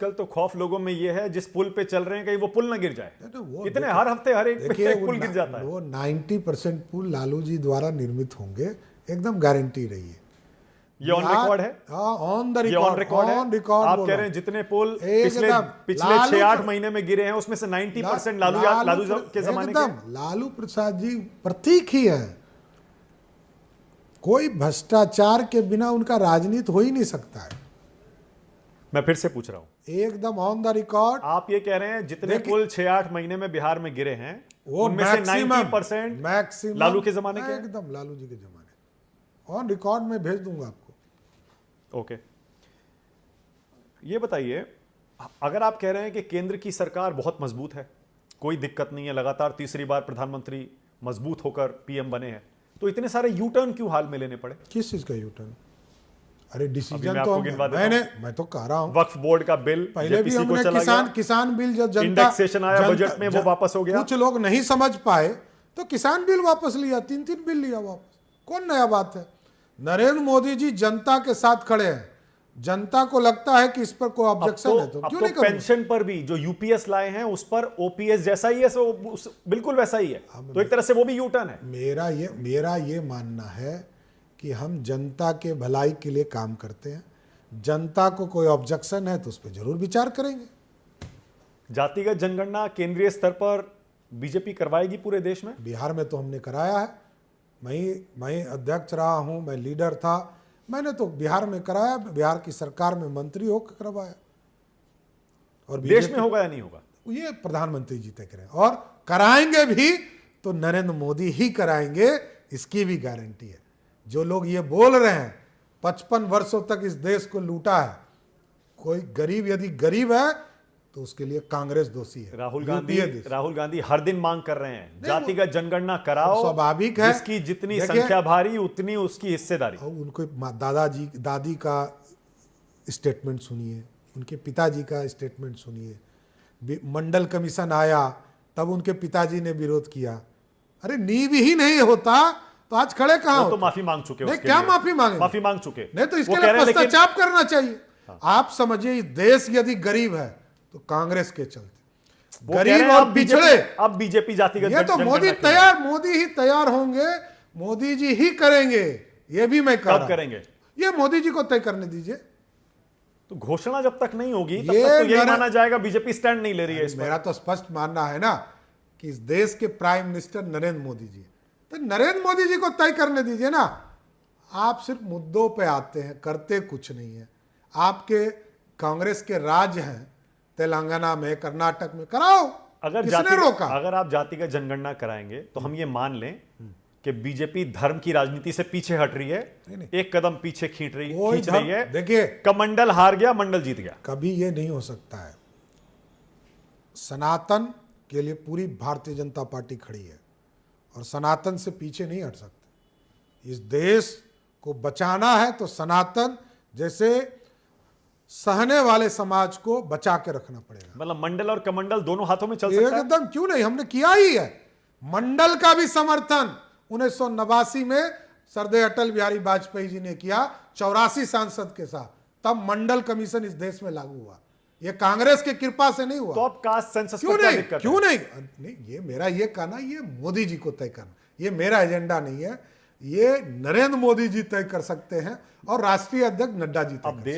कल तो खौफ लोगों में ये है जिस पुल पे चल रहे हैं कहीं वो पुल ना गिर जाए। तो वो इतने हर हफ्ते हर एक पे एक पुल गिर जाता है। वो 90% पुल लालू जी द्वारा निर्मित होंगे, एकदम गारंटी रही है। ये ऑन रिकॉर्ड है, ऑन द ये ऑन रिकॉर्ड है। रिकॉर्ड आप कह रहे हैं जितने पुल पिछले 6-8 महीने में गिरे हैं उसमें से 90% लालू के जमाने के। लालू प्रसाद जी प्रतीक ही है। कोई भ्रष्टाचार के बिना उनका राजनीति हो ही नहीं सकता है। मैं फिर से पूछ रहा हूं, एकदम ऑन द रिकॉर्ड। आप ये कह रहे हैं जितने पुल 6-8 महीने में बिहार में गिरे हैं वो उनमें से 90% मैक्सिमम लालू के जमाने के। एकदम लालू जी के जमाने। ऑन रिकॉर्ड में भेज दूंगा आपको। ओके, ये बताइए, अगर आप कह रहे हैं कि केंद्र की सरकार बहुत मजबूत है, कोई दिक्कत नहीं है, लगातार तीसरी बार प्रधानमंत्री मजबूत होकर पीएम बने हैं, तो इतने सारे यू टर्न क्यों हाल में लेने पड़े? किस चीज का यू टर्न? अरे डिसीजन मैं तो मैं तो कह रहा हूं, वक्फ बोर्ड का बिल पहले भी हमने किसान बिल जब जनता इंडेक्सेशन आया बजट में वो वापस हो गया। कुछ लोग नहीं समझ पाए तो किसान बिल वापस लिया, 3 बिल लिया वापस। कौन नया बात है? नरेंद्र मोदी जी जनता के साथ खड़े हैं। जनता को लगता है कि इस पर कोई ऑब्जेक्शन है तो क्यों नहीं करेंगे? पेंशन पर भी जो यूपीएस लाए हैं उस पर ओपीएस जैसा ही है, बिल्कुल वैसा ही है, तो एक तरह से वो भी यू टर्न है। मेरा ये मानना है कि हम जनता के भलाई के लिए काम करते हैं। जनता को कोई ऑब्जेक्शन है तो उस पर जरूर विचार करेंगे। जातिगत जनगणना केंद्रीय स्तर पर बीजेपी करवाएगी पूरे देश में? बिहार में तो हमने कराया है। मैं अध्यक्ष रहा हूं, मैं लीडर था, मैंने तो बिहार में कराया। बिहार की सरकार में मंत्री होकर करवाया। और देश में होगा या नहीं होगा ये प्रधानमंत्री जी तय करें, और कराएंगे भी तो नरेंद्र मोदी ही कराएंगे, इसकी भी गारंटी है। जो लोग ये बोल रहे हैं 55 वर्षों तक इस देश को लूटा है, कोई गरीब यदि गरीब है तो उसके लिए कांग्रेस दोषी है। राहुल गांधी हर दिन मांग कर रहे हैं जातिगत जनगणना कराओ, स्वाभाविक है। जिसकी जितनी संख्या भारी उतनी उसकी हिस्सेदारी। उनको दादी का स्टेटमेंट सुनिए, उनके पिताजी का स्टेटमेंट सुनिए। मंडल कमीशन आया तब उनके पिताजी ने विरोध किया। अरे नींव ही नहीं होता तो आज खड़े कहां हो? तो माफी मांग चुके हैं। क्या माफी मांगे? माफी मांग चुके नहीं तो इसके लिए पश्चाताप करना चाहिए। आप समझिए देश यदि गरीब है तो कांग्रेस के चलते, गरीब और पिछड़े। अब बीजेपी जातिगत ये तो मोदी ही तैयार होंगे, मोदी जी ही करेंगे। ये भी मैं कह रहा हूं। करेंगे ये मोदी जी को तय करने दीजिए। तो घोषणा जब तक नहीं होगी तब तक तो यही माना जाएगा बीजेपी स्टैंड नहीं ले रही है इस पर। मेरा तो स्पष्ट मानना है ना कि इस देश के प्राइम मिनिस्टर नरेंद्र मोदी जी, तो नरेंद्र मोदी जी को तय करने दीजिए ना। आप सिर्फ मुद्दों पे आते हैं, करते कुछ नहीं है। आपके कांग्रेस के राज हैं तेलंगाना में, कर्नाटक में, कराओ। किसने रोका? अगर आप जातिगत जनगणना कराएंगे तो हम ये मान लें कि बीजेपी धर्म की राजनीति से पीछे हट रही है, एक कदम पीछे खींच रही है। देखिए, कमंडल हार गया, मंडल जीत गया। कभी ये नहीं हो सकता है। सनातन के लिए पूरी भारतीय जनता पार्टी खड़ी है और सनातन से पीछे नहीं हट सकते। इस देश को बचाना है तो सनातन जैसे सहने वाले समाज को बचा के रखना पड़ेगा। मतलब मंडल और कमंडल दोनों हाथों में चल सकता है? एकदम, क्यों नहीं, हमने किया ही है। मंडल का भी समर्थन 1989 में सरदेय अटल बिहारी वाजपेयी जी ने किया 84 सांसद के साथ, तब मंडल कमीशन इस देश में लागू हुआ। ये कांग्रेस की कृपा से नहीं हुआ। तो अब कास्ट सेंसस क्यों नहीं? ये मेरा ये कहना, ये मोदी जी को तय करना, ये मेरा एजेंडा नहीं है। ये नरेंद्र मोदी जी तय कर सकते हैं और राष्ट्रीय अध्यक्ष नड्डा जी तय कर सकते हैं।